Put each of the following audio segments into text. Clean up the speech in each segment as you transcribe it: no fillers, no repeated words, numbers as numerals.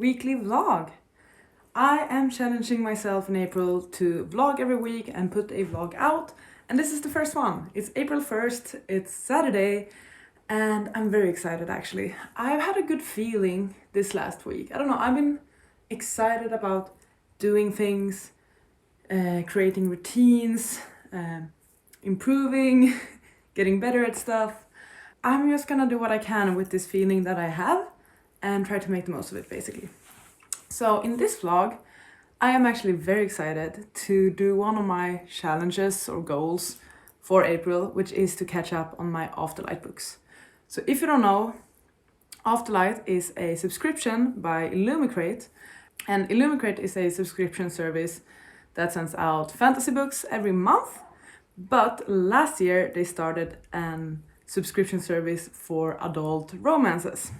weekly vlog. I am challenging myself in April to vlog every week and put a vlog out, and this is the first one. It's April 1st, it's Saturday, and I'm very excited actually. I've had a good feeling this last week. I don't know, I've been excited about doing things, creating routines, improving, getting better at stuff. I'm just gonna do what I can with this feeling that I have and try to make the most of it basically. So in this vlog, I am actually very excited to do one of my challenges or goals for April, which is to catch up on my Afterlight books. So if you don't know, Afterlight is a subscription by Illumicrate, and Illumicrate is a subscription service that sends out fantasy books every month, but last year they started an subscription service for adult romances.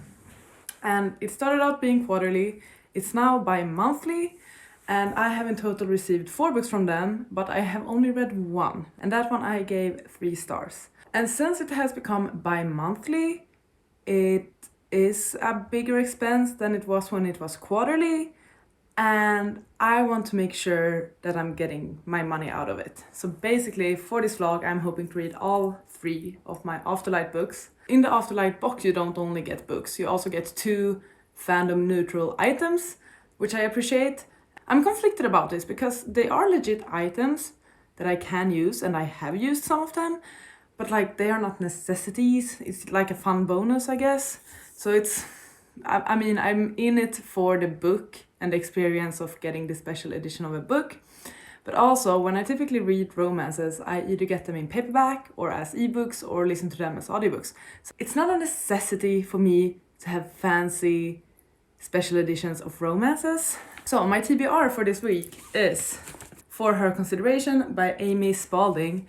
And it started out being quarterly, it's now bi-monthly, and I have in total received 4 books from them, but I have only read one, and that one I gave 3 stars. And since it has become bi-monthly, it is a bigger expense than it was when it was quarterly, and I want to make sure that I'm getting my money out of it. So basically, for this vlog, I'm hoping to read all 3 of my Afterlight books. In the Afterlight box, you don't only get books, you also get 2 fandom neutral items, which I appreciate. I'm conflicted about this because they are legit items that I can use, and I have used some of them, but like they are not necessities. It's like a fun bonus, I guess. So I mean, I'm in it for the book and the experience of getting the special edition of a book. But also, when I typically read romances, I either get them in paperback or as ebooks or listen to them as audiobooks. So it's not a necessity for me to have fancy special editions of romances. So my TBR for this week is For Her Consideration by Amy Spalding.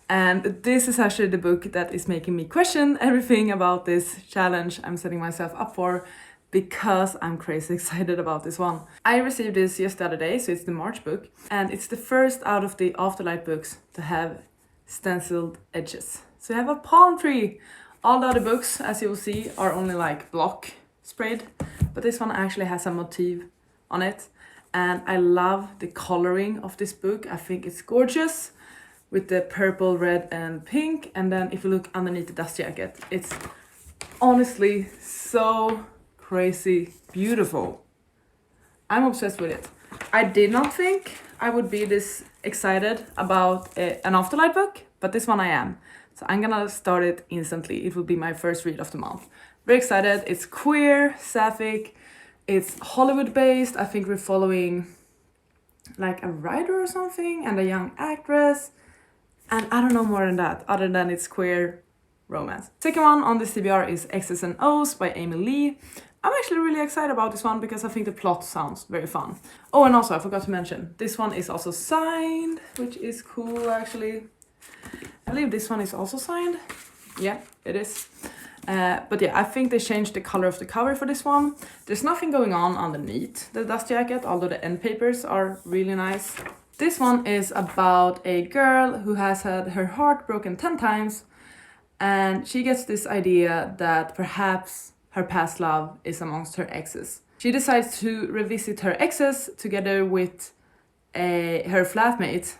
And this is actually the book that is making me question everything about this challenge I'm setting myself up for, because I'm crazy excited about this one. I received this just the other day, so it's the March book, and it's the first out of the Afterlight books to have stenciled edges. So you have a palm tree. All the other books, as you will see, are only like block sprayed, but this one actually has a motif on it, and I love the coloring of this book. I think it's gorgeous with the purple, red and pink, and then if you look underneath the dust jacket, it's honestly so crazy beautiful. I'm obsessed with it. I did not think I would be this excited about an Afterlight book, but this one I am. So I'm gonna start it instantly. It will be my first read of the month. Very excited. It's queer, sapphic, it's Hollywood based. I think we're following like a writer or something and a young actress. And I don't know more than that, other than it's queer romance. Second one on this TBR is X's and O's by Amy Lee. I'm actually really excited about this one because I think the plot sounds very fun. Oh, and also I forgot to mention, this one is also signed, which is cool actually. I believe this one is also signed. Yeah, it is. But yeah, I think they changed the color of the cover for this one. There's nothing going on underneath the dust jacket, although the end papers are really nice. This one is about a girl who has had her heart broken 10 times, and she gets this idea that perhaps her past love is amongst her exes. She decides to revisit her exes together with her flatmate,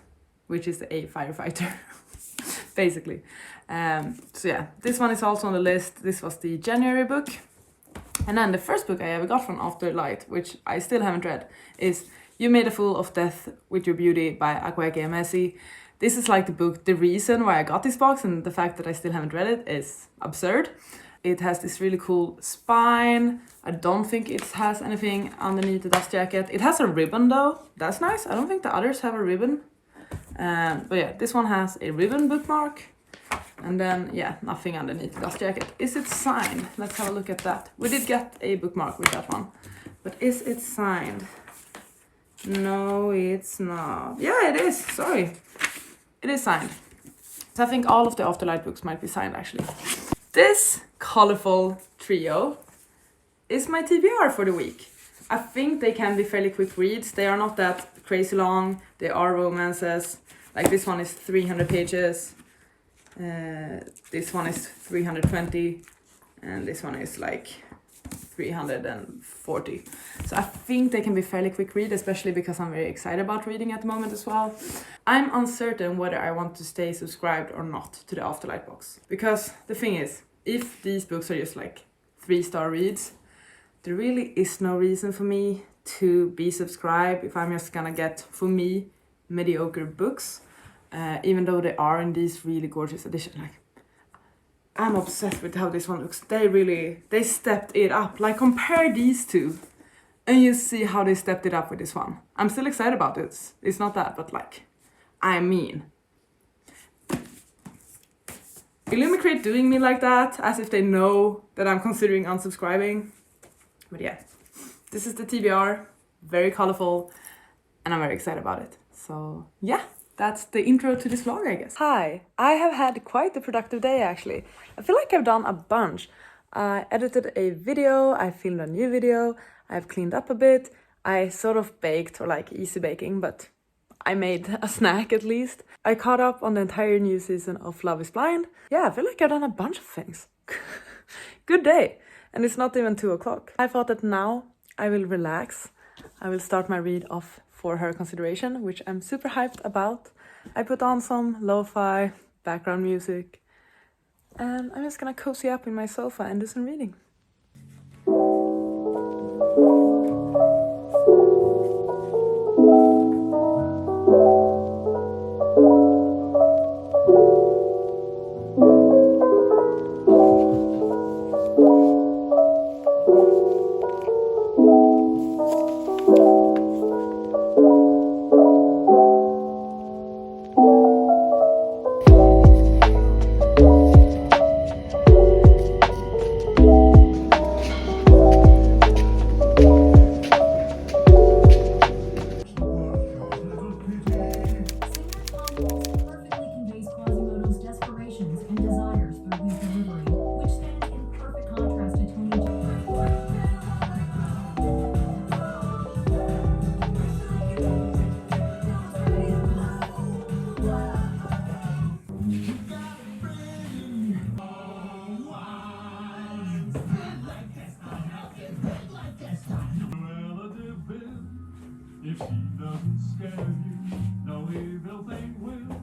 which is a firefighter, basically. So yeah, this one is also on the list. This was the January book. And then the first book I ever got from Afterlight, which I still haven't read, is You Made a Fool of Death with Your Beauty by Akwaeke Emezi. This is like the book, the reason why I got this box, and the fact that I still haven't read it is absurd. It has this really cool spine. I don't think it has anything underneath the dust jacket. It has a ribbon though, that's nice. I don't think the others have a ribbon. But yeah, this one has a ribbon bookmark. And then, yeah, nothing underneath the dust jacket. Is it signed? Let's have a look at that. We did get a bookmark with that one. But is it signed? No, it's not. Yeah, it is. Sorry. It is signed. So I think all of the Afterlight books might be signed, actually. This colorful trio is my TBR for the week. I think they can be fairly quick reads. They are not that crazy long. They are romances. Like this one is 300 pages. This one is 320. And this one is like 340. So I think they can be fairly quick read, especially because I'm very excited about reading at the moment as well. I'm uncertain whether I want to stay subscribed or not to the Afterlight box. Because the thing is, if these books are just like 3-star reads, there really is no reason for me to be subscribed if I'm just gonna get, for me, mediocre books. Even though they are in these really gorgeous editions. Like, I'm obsessed with how this one looks. They stepped it up. Like, compare these two and you see how they stepped it up with this one. I'm still excited about this. It's not that, but like, I mean, Illumicrate doing me like that, as if they know that I'm considering unsubscribing. But yeah, this is the TBR, very colorful, and I'm very excited about it. So yeah, that's the intro to this vlog, I guess. Hi, I have had quite a productive day actually. I feel like I've done a bunch. I edited a video, I filmed a new video, I've cleaned up a bit, I sort of baked, or like easy baking, but I made a snack at least. I caught up on the entire new season of Love is Blind. Yeah, I feel like I've done a bunch of things. Good day. And it's not even 2 o'clock. I thought that now I will relax. I will start my read of For Her Consideration, which I'm super hyped about. I put on some lo-fi background music and I'm just gonna cozy up in my sofa and do some reading. If she doesn't scare you, no evil thing will.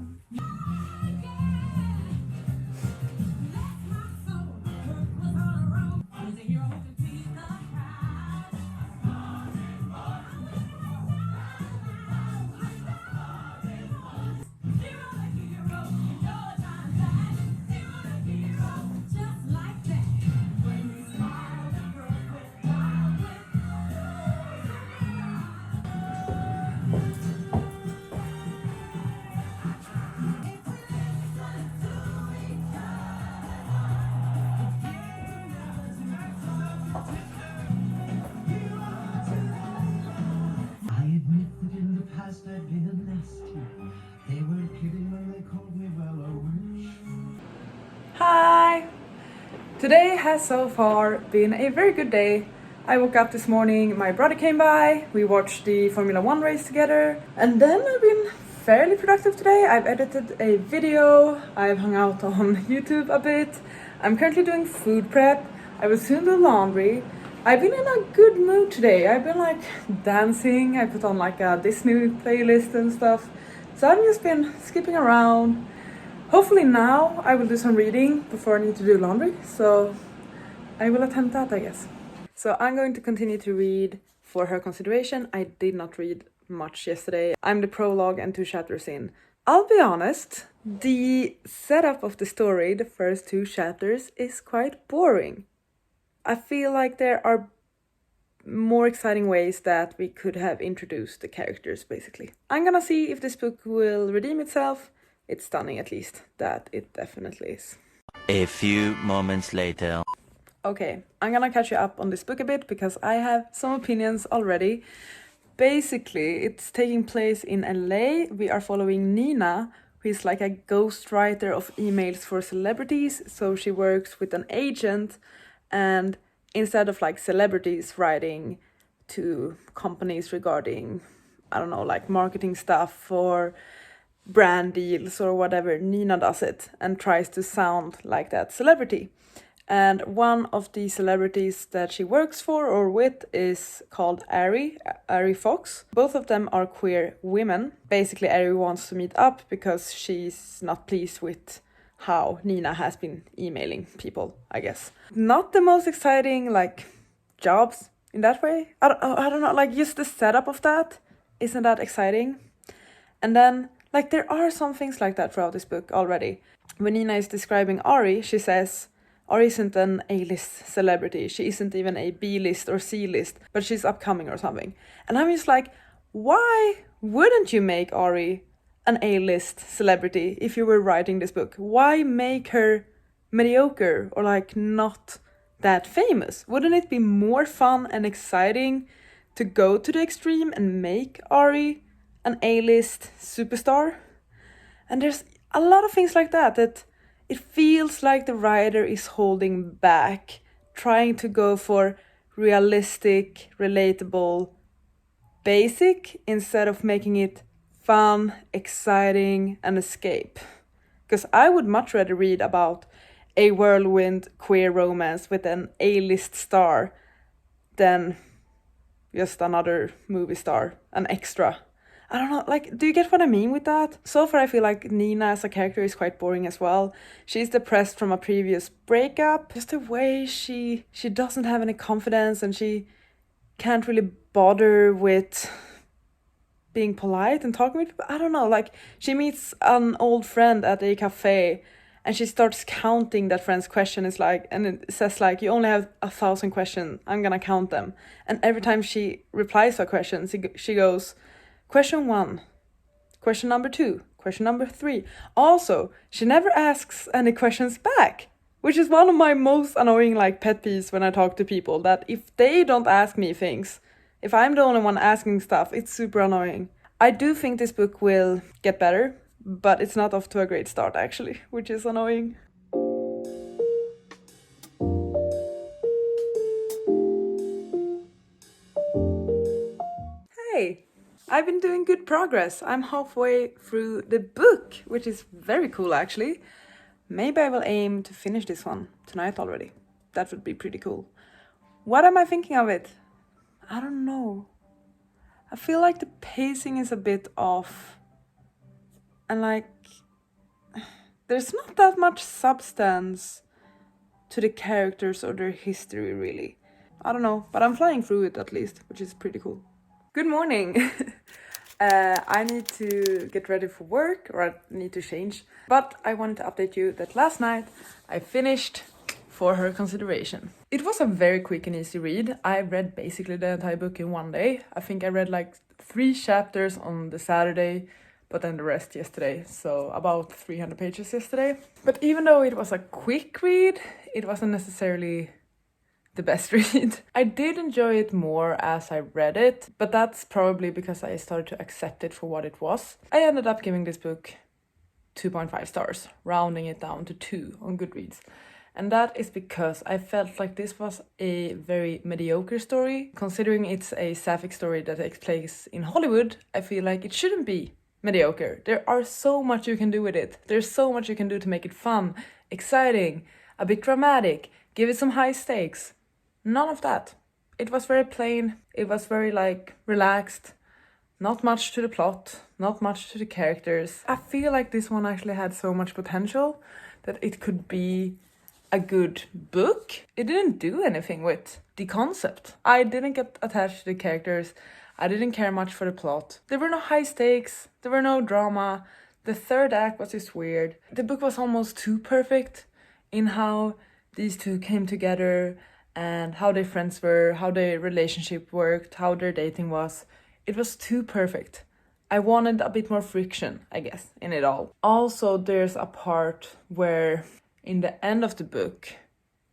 I've been nasty. They weren't kidding when they called me Bella Witch. Hi! Today has so far been a very good day. I woke up this morning, my brother came by, we watched the Formula 1 race together, and then I've been fairly productive today. I've edited a video, I've hung out on YouTube a bit, I'm currently doing food prep, I will soon do laundry. I've been in a good mood today. I've been like dancing, I put on like a Disney playlist and stuff. So I've just been skipping around. Hopefully now I will do some reading before I need to do laundry. So I will attempt that, I guess. So I'm going to continue to read For Her Consideration. I did not read much yesterday. I'm the prologue and 2 chapters in. I'll be honest, the setup of the story, the first 2 chapters, is quite boring. I feel like there are more exciting ways that we could have introduced the characters, basically. I'm gonna see if this book will redeem itself. It's stunning, at least. That it definitely is. A few moments later. Okay, I'm gonna catch you up on this book a bit because I have some opinions already. Basically, it's taking place in LA. We are following Nina, who is like a ghostwriter of emails for celebrities. So she works with an agent, and instead of like celebrities writing to companies regarding, I don't know, like marketing stuff or brand deals or whatever, Nina does it and tries to sound like that celebrity. And one of the celebrities that she works for or with is called Ari Fox. Both of them are queer women. Basically, Ari wants to meet up because she's not pleased with how Nina has been emailing people, I guess. Not the most exciting, like, jobs in that way. I don't know, like, just the setup of that, isn't that exciting? And then, like, there are some things like that throughout this book already. When Nina is describing Ari, she says, Ari isn't an A-list celebrity. She isn't even a B-list or C-list, but she's upcoming or something. And I'm just like, why wouldn't you make Ari an A-list celebrity if you were writing this book? Why make her mediocre or, like, not that famous? Wouldn't it be more fun and exciting to go to the extreme and make Ari an A-list superstar? And there's a lot of things like that it feels like the writer is holding back, trying to go for realistic, relatable, basic, instead of making it fun, exciting, and escape. Because I would much rather read about a whirlwind queer romance with an A-list star than just another movie star, an extra. I don't know, like, do you get what I mean with that? So far I feel like Nina as a character is quite boring as well. She's depressed from a previous breakup. Just the way she doesn't have any confidence and she can't really bother with being polite and talking with people. I don't know, like, she meets an old friend at a cafe and she starts counting that friend's question. Is like, and it says like, you only have 1,000 questions, I'm gonna count them. And every time she replies to a question, she goes, question 1, question number 2, question number 3. Also, she never asks any questions back, which is one of my most annoying, like, pet peeves when I talk to people, that if they don't ask me things, if I'm the only one asking stuff, it's super annoying. I do think this book will get better, but it's not off to a great start actually, which is annoying. Hey! I've been doing good progress. I'm halfway through the book, which is very cool actually. Maybe I will aim to finish this one tonight already. That would be pretty cool. What am I thinking of it? I don't know. I feel like the pacing is a bit off. And like, there's not that much substance to the characters or their history really. I don't know, but I'm flying through it at least, which is pretty cool. Good morning! I need to get ready for work, or I need to change. But I wanted to update you that last night I finished For Her Consideration. It was a very quick and easy read. I read basically the entire book in one day. I think I read like 3 chapters on the Saturday, but then the rest yesterday. So about 300 pages yesterday. But even though it was a quick read, it wasn't necessarily the best read. I did enjoy it more as I read it, but that's probably because I started to accept it for what it was. I ended up giving this book 2.5 stars, rounding it down to 2 on Goodreads. And that is because I felt like this was a very mediocre story. Considering it's a sapphic story that takes place in Hollywood, I feel like it shouldn't be mediocre. There are so much you can do with it. There's so much you can do to make it fun, exciting, a bit dramatic, give it some high stakes. None of that. It was very plain, it was very like relaxed, not much to the plot, not much to the characters. I feel like this one actually had so much potential that it could be a good book. It didn't do anything with the concept. I didn't get attached to the characters, I didn't care much for the plot. There were no high stakes, there were no drama. The third act was just weird. The book was almost too perfect in how these two came together and how their friends were, how their relationship worked, how their dating was. It was too perfect. I wanted a bit more friction, I guess, in it all. Also, there's a part where in the end of the book,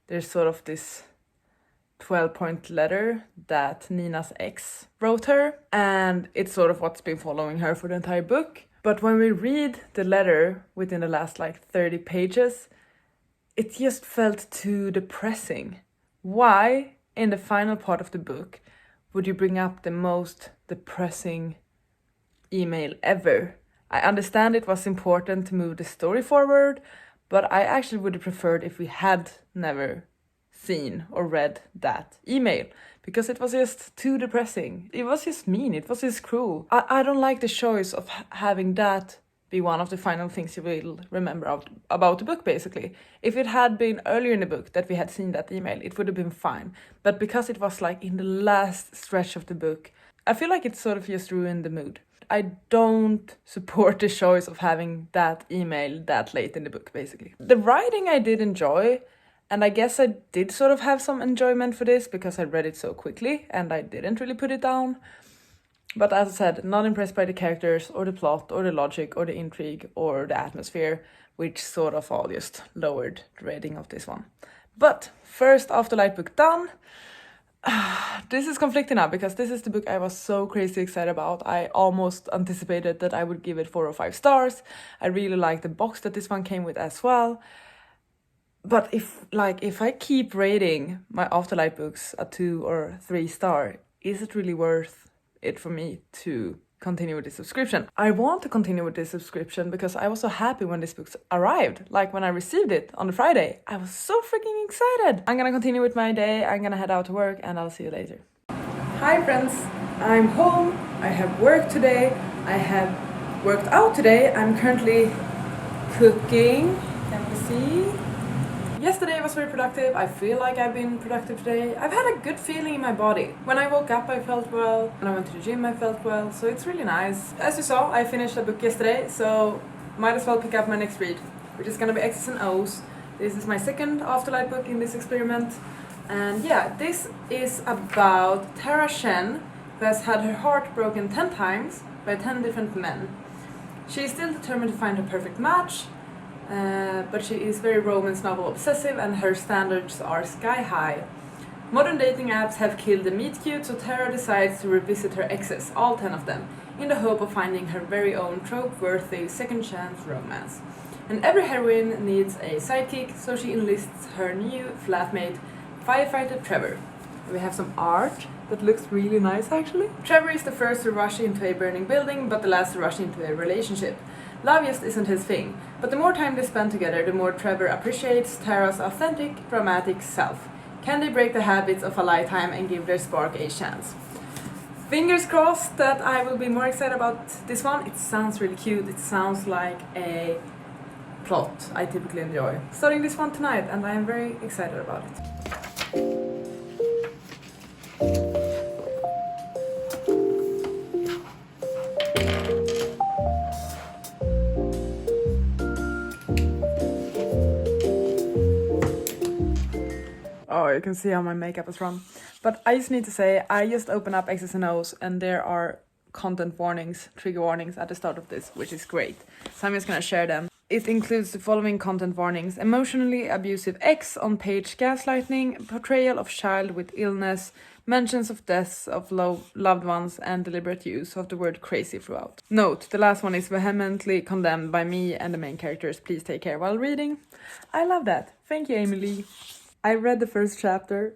there's sort of this 12-point letter that Nina's ex wrote her, and it's sort of what's been following her for the entire book. But when we read the letter within the last like 30 pages, it just felt too depressing. Why, in the final part of the book, would you bring up the most depressing email ever? I understand it was important to move the story forward, but I actually would have preferred if we had never seen or read that email, because it was just too depressing. It was just mean, it was just cruel. I don't like the choice of having that be one of the final things you will remember about the book, basically. If it had been earlier in the book that we had seen that email, it would have been fine. But because it was like in the last stretch of the book, I feel like it sort of just ruined the mood. I don't support the choice of having that email that late in the book, basically. The writing I did enjoy, and I guess I did sort of have some enjoyment for this because I read it so quickly and I didn't really put it down. But as I said, not impressed by the characters or the plot or the logic or the intrigue or the atmosphere, which sort of all just lowered the rating of this one. But first Afterlight book done. This is conflicting now because this is the book I was so crazy excited about. I almost anticipated that I would give it 4 or 5 stars. I really like the box that this one came with as well. But if I keep rating my Afterlight books a 2 or 3 star, is it really worth it for me to continue with this subscription? I want to continue with this subscription because I was so happy when this book arrived. Like when I received it on the Friday, I was so freaking excited. I'm gonna continue with my day, I'm gonna head out to work, and I'll see you later. Hi friends, I'm home. I have worked today. I have worked out today. I'm currently cooking. Can you see? Yesterday was very productive. I feel like I've been productive today. I've had a good feeling in my body. When I woke up I felt well. When I went to the gym I felt well. So it's really nice. As you saw, I finished a book yesterday, so might as well pick up my next read, which is gonna be X's and O's. This is my second Afterlight book in this experiment. And yeah, this is about Tara Shen, who has had her heart broken 10 times by 10 different men. She is still determined to find her perfect match, but she is very romance novel obsessive and her standards are sky high. Modern dating apps have killed the meet cute, so Tara decides to revisit her exes, all 10 of them, in the hope of finding her very own trope-worthy second chance romance. And every heroine needs a sidekick, so she enlists her new flatmate, firefighter Trevor. We have some art that looks really nice actually. Trevor is the first to rush into a burning building, but the last to rush into a relationship. Love just isn't his thing, but the more time they spend together, the more Trevor appreciates Tara's authentic, dramatic self. Can they break the habits of a lifetime and give their spark a chance? Fingers crossed that I will be more excited about this one. It sounds really cute, it sounds like a plot I typically enjoy. Starting this one tonight, and I am very excited about it. Oh, you can see how my makeup is from. But I just need to say, I just opened up X's and O's and there are content warnings, trigger warnings at the start of this, which is great. So I'm just gonna share them. It includes the following content warnings: emotionally abusive ex, on-page gaslighting, portrayal of child with illness, mentions of deaths of loved ones, and deliberate use of the word crazy throughout. Note, the last one is vehemently condemned by me and the main characters. Please take care while reading. I love that. Thank you, Emily. I read the first chapter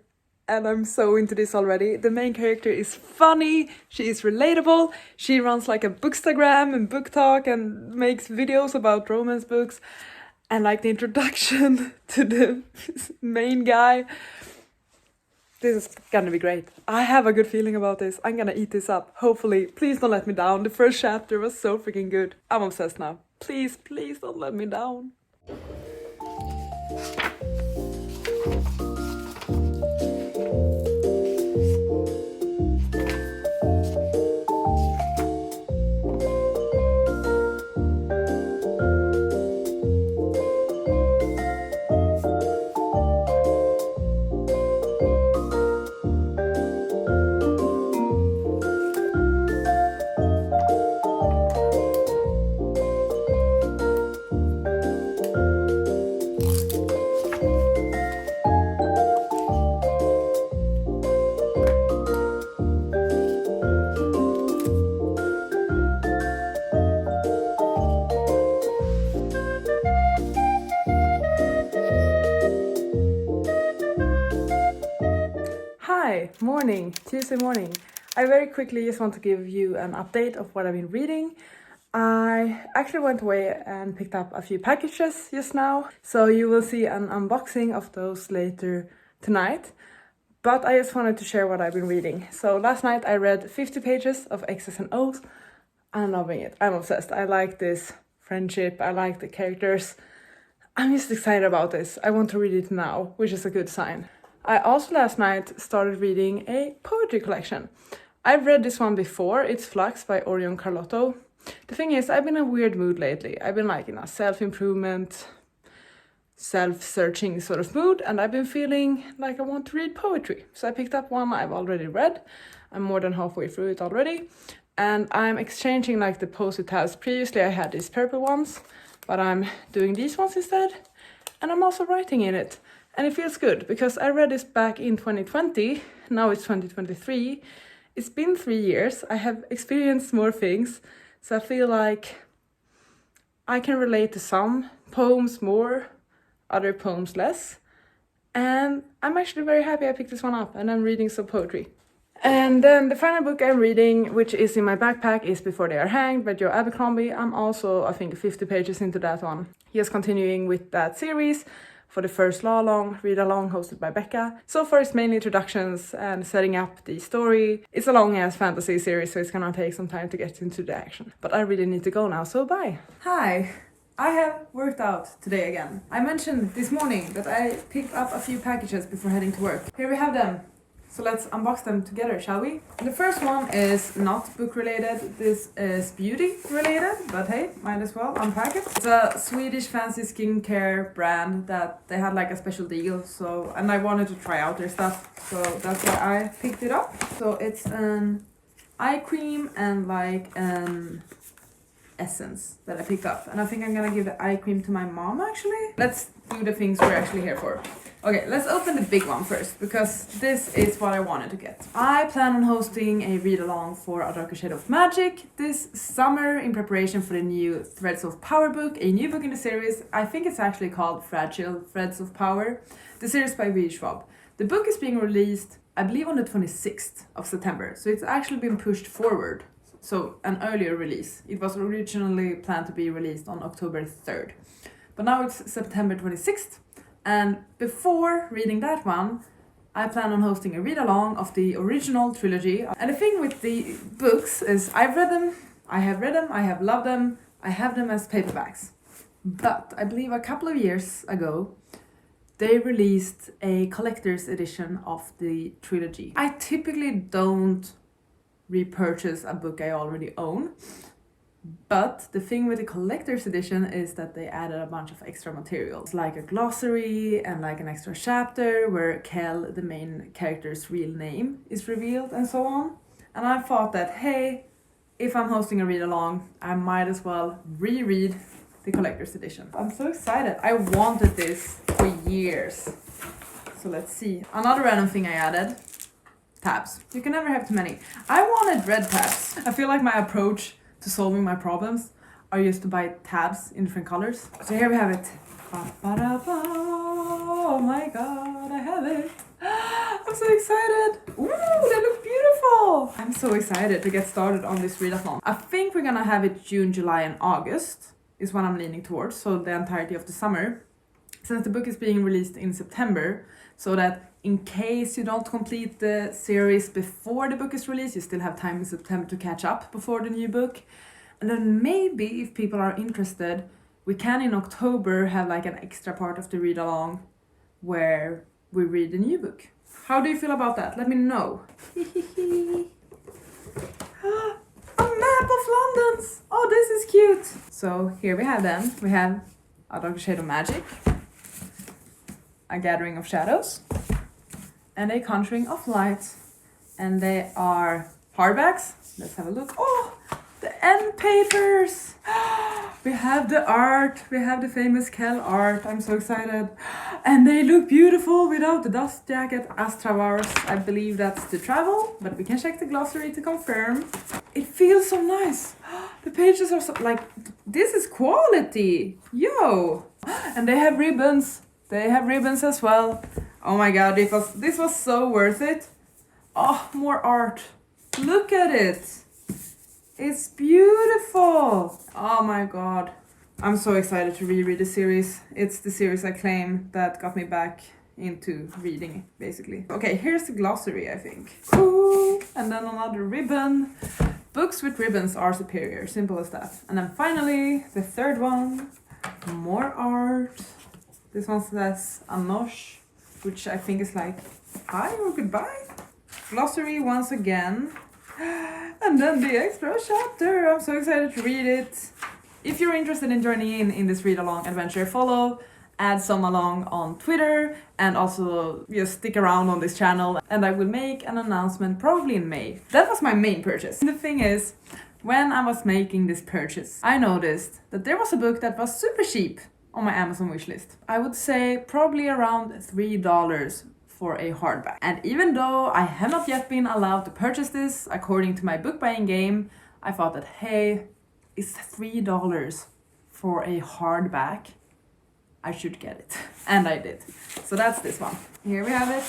and I'm so into this already. The main character is funny, she is relatable, she runs like a bookstagram and book talk and makes videos about romance books. And like the introduction to the main guy, this is gonna be great. I have a good feeling about this. I'm gonna eat this up, hopefully. Please don't let me down. The first chapter was so freaking good. I'm obsessed now. Please, please don't let me down. Hi, morning, Tuesday morning. I very quickly just want to give you an update of what I've been reading. I actually went away and picked up a few packages just now, so you will see an unboxing of those later tonight. But I just wanted to share what I've been reading. So last night I read 50 pages of X's and O's. I'm loving it. I'm obsessed. I like this friendship. I like the characters. I'm just excited about this. I want to read it now, which is a good sign. I also last night started reading a poetry collection. I've read this one before. It's Flux by Orion Carlotto. The thing is, I've been in a weird mood lately. I've been like in a self-improvement, self-searching sort of mood, and I've been feeling like I want to read poetry. So I picked up one I've already read. I'm more than halfway through it already. And I'm exchanging like the post-it tabs. Previously I had these purple ones, but I'm doing these ones instead. And I'm also writing in it. And it feels good because I read this back in 2020. Now it's 2023. It's been 3 years. I have experienced more things. So I feel like I can relate to some poems more, other poems less. And I'm actually very happy I picked this one up and I'm reading some poetry. And then the final book I'm reading, which is in my backpack, is Before They Are Hanged by Joe Abercrombie. I'm also, I think, 50 pages into that one. Just continuing with that series for the first read-along hosted by Becca. So far it's mainly introductions and setting up the story. It's a long-ass fantasy series, so it's gonna take some time to get into the action. But I really need to go now, so bye! Hi! I have worked out today again. I mentioned this morning that I picked up a few packages before heading to work. Here we have them. So let's unbox them together, shall we? The first one is not book related. This is beauty related, but hey, might as well unpack it. It's a Swedish fancy skincare brand that they had like a special deal. So, and I wanted to try out their stuff. So that's why I picked it up. So it's an eye cream and like an essence that I picked up. And I think I'm gonna give the eye cream to my mom actually. Let's do the things we're actually here for. Okay, let's open the big one first, because this is what I wanted to get. I plan on hosting a read-along for A Darker Shade of Magic this summer in preparation for the new Threads of Power book, a new book in the series. I think it's actually called Fragile Threads of Power, the series by V. Schwab. The book is being released, I believe, on the 26th of September, so it's actually been pushed forward. So an earlier release. It was originally planned to be released on October 3rd, but now it's September 26th. And before reading that one, I plan on hosting a read-along of the original trilogy. And the thing with the books is I've read them, I have loved them, I have them as paperbacks. But I believe a couple of years ago, they released a collector's edition of the trilogy. I typically don't repurchase a book I already own. But the thing with the collector's edition is that they added a bunch of extra materials, like a glossary and like an extra chapter where Kel, the main character's real name, is revealed and so on. And I thought that, hey, if I'm hosting a read-along, I might as well reread the collector's edition. I'm so excited. I wanted this for years. So let's see. Another random thing I added, tabs. You can never have too many. I wanted red tabs. I feel like my approach to solving my problems are used to buy tabs in different colors. So here we have it. Oh my god, I have it. I'm so excited. Ooh, they look beautiful. I'm so excited to get started on this readathon. I think we're gonna have it June, July and August is what I'm leaning towards. So the entirety of the summer. Since the book is being released in September, so that in case you don't complete the series before the book is released, you still have time in September to catch up before the new book. And then maybe if people are interested, we can in October have like an extra part of the read-along where we read the new book. How do you feel about that? Let me know. A map of London's! Oh, this is cute! So here we have them. We have A Darker Shade of Magic, A Gathering of Shadows, and A Conjuring of Light. And they are hardbacks. Let's have a look. Oh, the end papers! We have the art. We have the famous Kel art. I'm so excited. And they look beautiful without the dust jacket. Astravars. I believe that's to travel, but we can check the glossary to confirm. It feels so nice. The pages are so, like, this is quality. Yo! And they have ribbons. They have ribbons as well. Oh my god, this was so worth it. Oh, more art. Look at it. It's beautiful! Oh my god. I'm so excited to reread the series. It's the series I claim that got me back into reading, basically. Okay, here's the glossary, I think. Cool! And then another ribbon. Books with ribbons are superior, simple as that. And then finally, the third one. More art. This one says Anosh, which I think is like hi or goodbye. Glossary once again. And then the extra chapter. I'm so excited to read it. If you're interested in joining in this read-along adventure, follow Add Some Along on Twitter, and also just stick around on this channel, and I will make an announcement probably in May. That was my main purchase. The thing is, when I was making this purchase, I noticed that there was a book that was super cheap on my Amazon wishlist. I would say probably around $3 for a hardback. And even though I have not yet been allowed to purchase this according to my book buying game, I thought that, hey, it's $3 for a hardback. I should get it. And I did. So that's this one. Here we have it.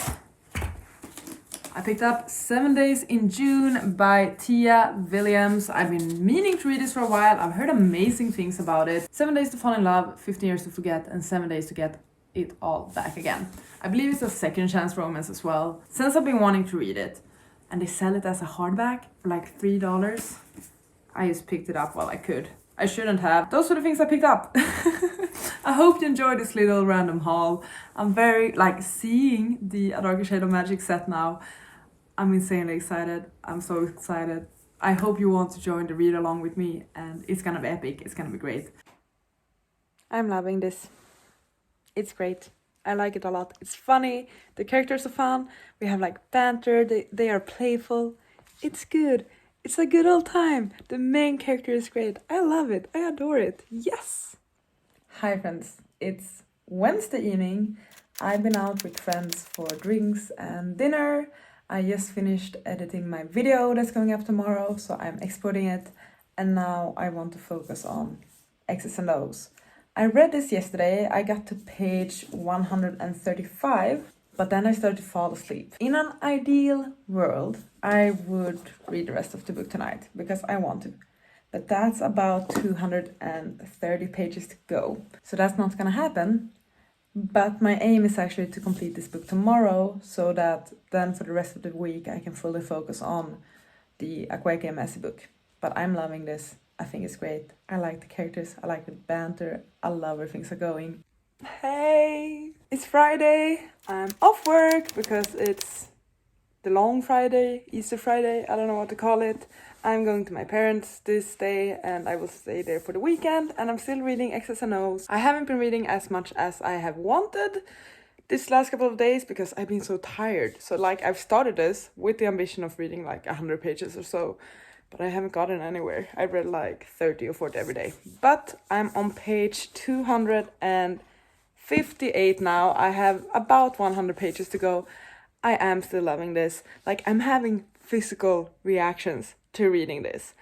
I picked up 7 Days in June by Tia Williams. I've been meaning to read this for a while. I've heard amazing things about it. 7 Days to Fall in Love, 15 Years to Forget, and 7 Days to Get It All Back Again. I believe it's a second chance romance as well. Since I've been wanting to read it, and they sell it as a hardback for like $3, I just picked it up while I could. I shouldn't have. Those were the things I picked up. I hope you enjoyed this little random haul. I'm very, seeing the A Darker Shade of Magic set now. I'm insanely excited. I'm so excited. I hope you want to join the read along with me, and it's gonna be epic. It's gonna be great. I'm loving this. It's great. I like it a lot. It's funny. The characters are fun. We have banter. They are playful. It's good. It's a good old time. The main character is great. I love it. I adore it. Yes! Hi friends. It's Wednesday evening. I've been out with friends for drinks and dinner. I just finished editing my video that's going up tomorrow, so I'm exporting it. And now I want to focus on X's and O's. I read this yesterday. I got to page 135. But then I started to fall asleep. In an ideal world, I would read the rest of the book tonight because I want to. But that's about 230 pages to go. So that's not gonna happen. But my aim is actually to complete this book tomorrow so that then for the rest of the week I can fully focus on the Aquake Messy book. But I'm loving this. I think it's great. I like the characters. I like the banter. I love where things are going. Hey, it's Friday. I'm off work because it's the long Friday, Easter Friday, I don't know what to call it. I'm going to my parents this day and I will stay there for the weekend, and I'm still reading X's and O's. I haven't been reading as much as I have wanted this last couple of days because I've been so tired. So I've started this with the ambition of reading 100 pages or so, but I haven't gotten anywhere. I read 30 or 40 every day. But I'm on page 258 now. I have about 100 pages to go. I am still loving this. I'm having physical reactions to reading this.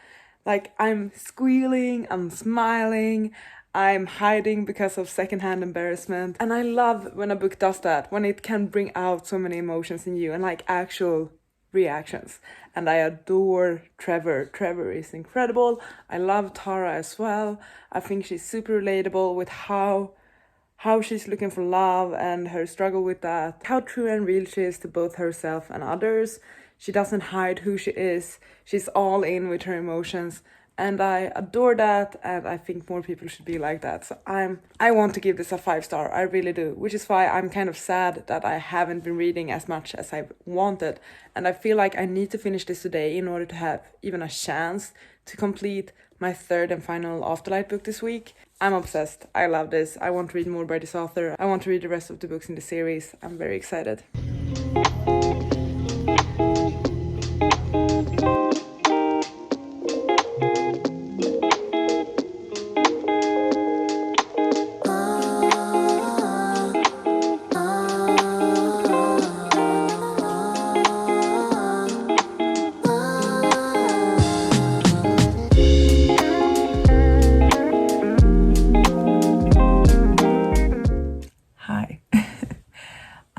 I'm squealing, I'm smiling, I'm hiding because of secondhand embarrassment. And I love when a book does that, when it can bring out so many emotions in you and actual reactions. And I adore Trevor. Trevor is incredible. I love Tara as well. I think she's super relatable with how she's looking for love and her struggle with that. How true and real she is to both herself and others. She doesn't hide who she is. She's all in with her emotions. And I adore that, and I think more people should be like that. So I want to give this a 5-star, I really do. Which is why I'm kind of sad that I haven't been reading as much as I wanted. And I feel like I need to finish this today in order to have even a chance to complete my third and final Afterlight book this week. I'm obsessed. I love this. I want to read more by this author. I want to read the rest of the books in the series. I'm very excited.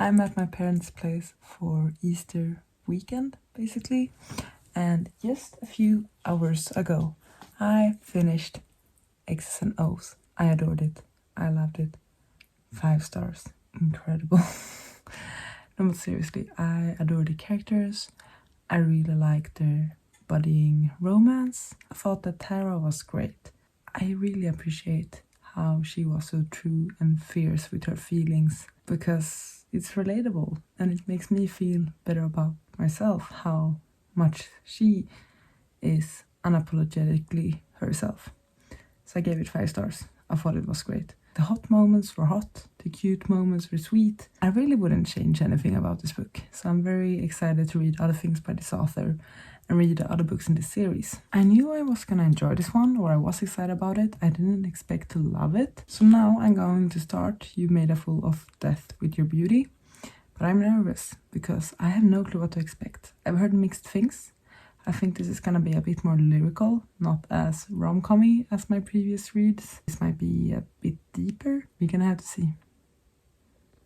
I'm at my parents' place for Easter weekend, basically. And just a few hours ago, I finished X's and O's. I adored it. I loved it. 5 stars. Incredible. No, but seriously, I adore the characters. I really liked their budding romance. I thought that Tara was great. I really appreciate how she was so true and fierce with her feelings, because it's relatable and it makes me feel better about myself, how much she is unapologetically herself. So I gave it 5 stars. I thought it was great. The hot moments were hot, the cute moments were sweet. I really wouldn't change anything about this book, so I'm very excited to read other things by this author and read the other books in this series. I knew I was gonna enjoy this one, or I was excited about it. I didn't expect to love it. So now I'm going to start You Made a Fool of Death with Your Beauty. But I'm nervous because I have no clue what to expect. I've heard mixed things. I think this is gonna be a bit more lyrical, not as rom-com-y as my previous reads. This might be a bit deeper. We're gonna have to see.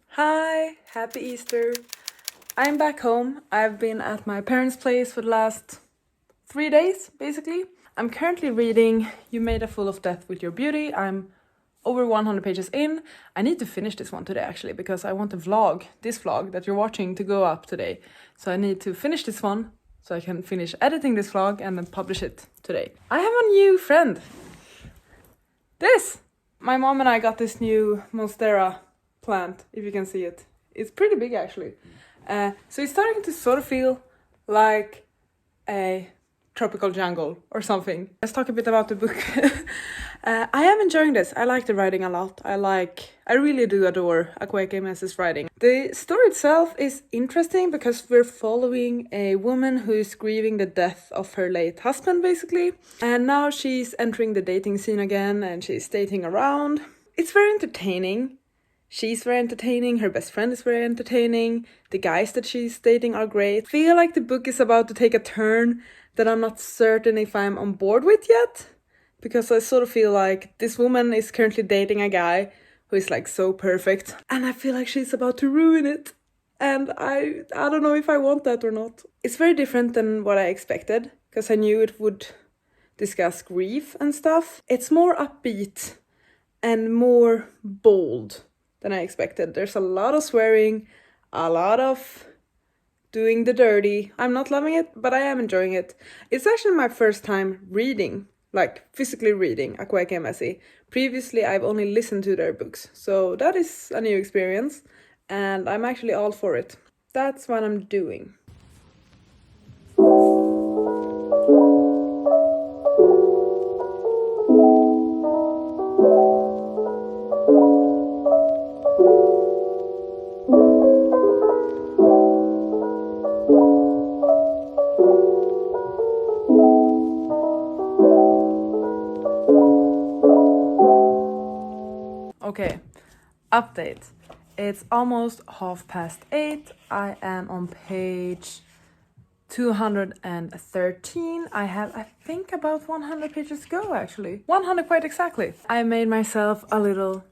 Hi, happy Easter. I'm back home. I've been at my parents' place for the last 3 days, basically. I'm currently reading You Made a Fool of Death with Your Beauty. I'm over 100 pages in. I need to finish this one today, actually, because I want the vlog, this vlog that you're watching, to go up today. So I need to finish this one so I can finish editing this vlog and then publish it today. I have a new friend. This! My mom and I got this new Monstera plant, if you can see it. It's pretty big, actually. So it's starting to sort of feel like a tropical jungle or something. Let's talk a bit about the book. I am enjoying this. I like the writing a lot. I really do adore Akwaeke Emese's writing. The story itself is interesting because we're following a woman who is grieving the death of her late husband, basically. And now she's entering the dating scene again and she's dating around. It's very entertaining. She's very entertaining, her best friend is very entertaining, the guys that she's dating are great. I feel like the book is about to take a turn that I'm not certain if I'm on board with yet, because I sort of feel like this woman is currently dating a guy who is like so perfect, and I feel like she's about to ruin it, and I don't know if I want that or not. It's very different than what I expected, because I knew it would discuss grief and stuff. It's more upbeat and more bold than I expected. There's a lot of swearing, a lot of doing the dirty. I'm not loving it, but I am enjoying it. It's actually my first time reading, like physically reading Akwaeke Emese. Previously, I've only listened to their books, so that is a new experience, and I'm actually all for it. That's what I'm doing. Okay, update. It's almost 8:30. I am on page 213. I have, I think, about 100 pages to go, actually. 100 quite exactly. I made myself a little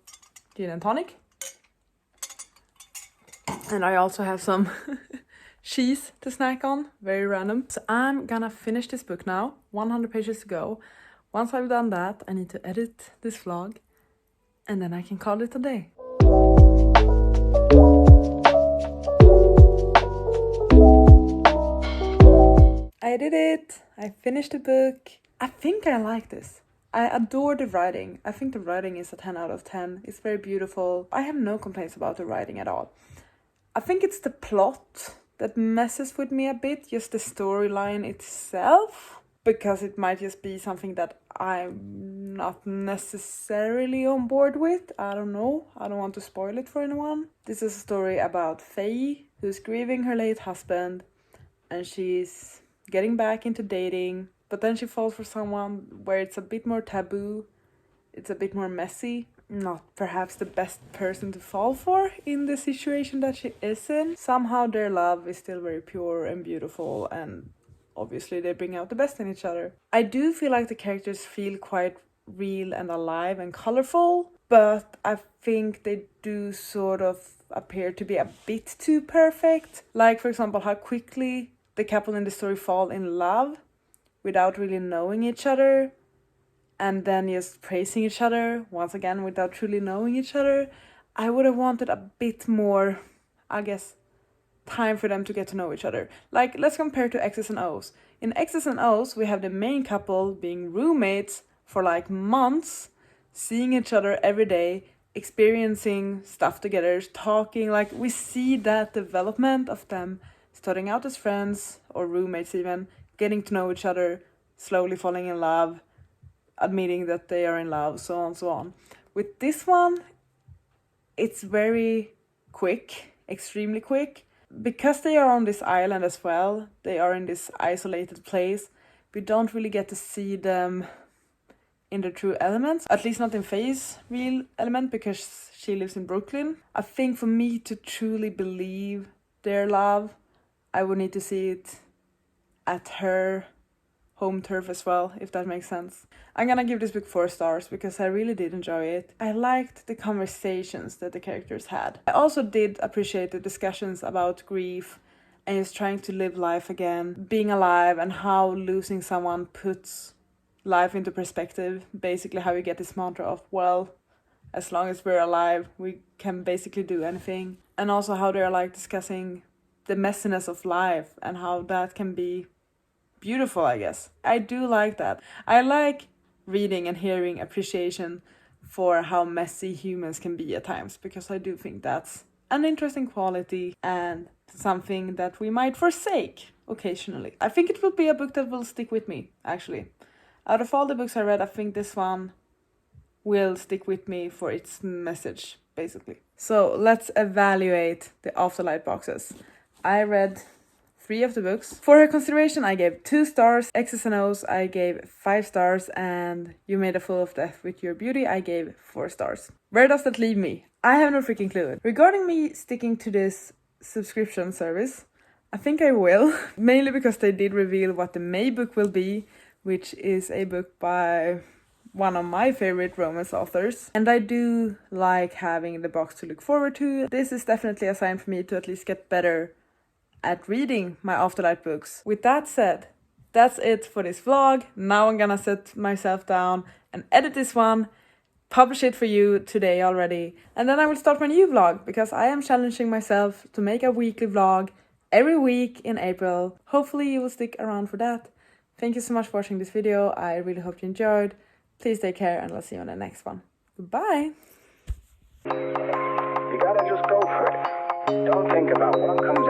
gin and tonic. And I also have some cheese to snack on. Very random. So I'm gonna finish this book now. 100 pages to go. Once I've done that, I need to edit this vlog. And then I can call it a day. I did it! I finished the book. I think I like this. I adore the writing. I think the writing is a 10 out of 10. It's very beautiful. I have no complaints about the writing at all. I think it's the plot that messes with me a bit, just the storyline itself. Because it might just be something that I'm not necessarily on board with. I don't know. I don't want to spoil it for anyone. This is a story about Faye, who's grieving her late husband. And she's getting back into dating. But then she falls for someone where it's a bit more taboo. It's a bit more messy. Not perhaps the best person to fall for in the situation that she is in. Somehow their love is still very pure and beautiful, and obviously they bring out the best in each other. I do feel like the characters feel quite real and alive and colorful, but I think they do sort of appear to be a bit too perfect. Like, for example, how quickly the couple in the story fall in love without really knowing each other, and then just praising each other once again without truly knowing each other. I would have wanted a bit more, I guess, time for them to get to know each other. Like, let's compare to X's and O's. In X's and O's, we have the main couple being roommates for like months, seeing each other every day, experiencing stuff together, talking. Like, we see that development of them starting out as friends or roommates, even getting to know each other, slowly falling in love, admitting that they are in love, so on, so on. With this one, it's very quick, extremely quick. Because they are on this island as well, they are in this isolated place, we don't really get to see them in their true elements, at least not in Faye's real element, because she lives in Brooklyn. I think for me to truly believe their love, I would need to see it at her home turf as well, if that makes sense. I'm gonna give this book 4 stars because I really did enjoy it. I liked the conversations that the characters had. I also did appreciate the discussions about grief and just trying to live life again, being alive, and how losing someone puts life into perspective. Basically how you get this mantra of, well, as long as we're alive, we can basically do anything. And also how they're like discussing the messiness of life and how that can be beautiful, I guess. I do like that. I like reading and hearing appreciation for how messy humans can be at times, because I do think that's an interesting quality and something that we might forsake occasionally. I think it will be a book that will stick with me, actually. Out of all the books I read, I think this one will stick with me for its message, basically. So let's evaluate the Afterlight boxes. I read 3 of the books. For her consideration, I gave 2 stars. X's and O's, I gave 5 stars. And You Made a Fool of Death with Your Beauty, I gave 4 stars. Where does that leave me? I have no freaking clue. Regarding me sticking to this subscription service, I think I will. Mainly because they did reveal what the May book will be, which is a book by one of my favorite romance authors. And I do like having the box to look forward to. This is definitely a sign for me to at least get better at reading my Afterlight books. With that said, that's it for this vlog. Now I'm gonna sit myself down and edit this one, publish it for you today already, and then I will start my new vlog, because I am challenging myself to make a weekly vlog every week in April. Hopefully you will stick around for that. Thank you so much for watching this video. I really hope you enjoyed. Please take care, and I'll see you on the next one. Goodbye! You gotta just go for it. Don't think about what comes